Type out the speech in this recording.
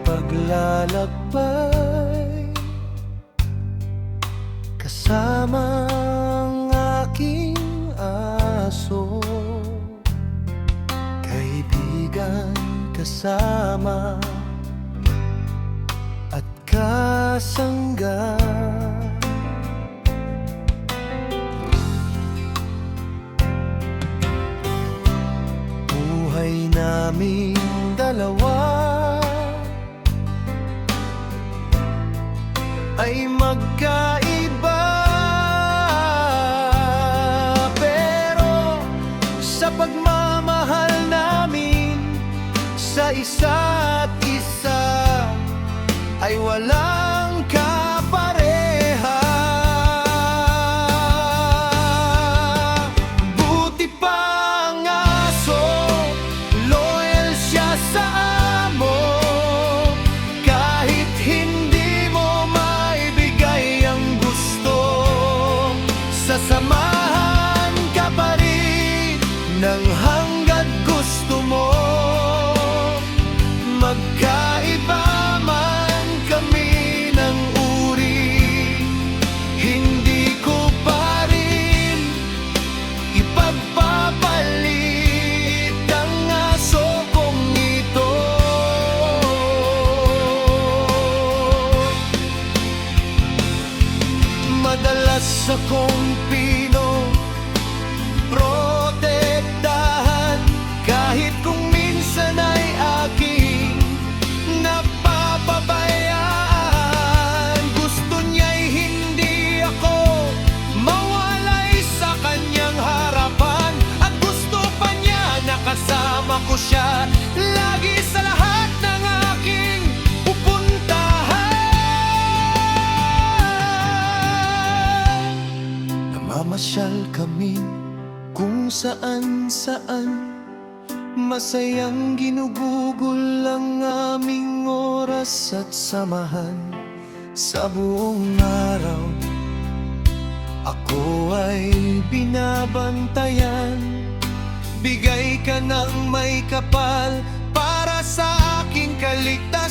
paglalakbay, kasama ang aking aso. Kaibigan, kasama at kasangga. Buhay naming dalawa ay magkaiba, pero sa pagmamahal namin sa isa't isa ay walang kapareha. Buti pa ang aso, loyal siya sa amo. Kahit hindi mo maibigay ang gusto, sasamahan ka pa rin ng hangga't gusto mo. Magkaiba man kami ng uri, hindi ko pa rin ipagpapalit ang aso kong ito. Madalas akong pinoprotektahan, kahit kung minsan ay aking napapabayaan. Gusto niya'y hindi ako mawalay sa kanyang harapan, at gusto pa niya nakasama ko siya lagi sa lahat ng aking pupuntahan. Namamasyal kami kung saan-saan, masayang ginugugol ang aming oras at samahan. Sa buong araw ako ay binabantayan, bigay ka ng may kapal para sa aking kaligtasan.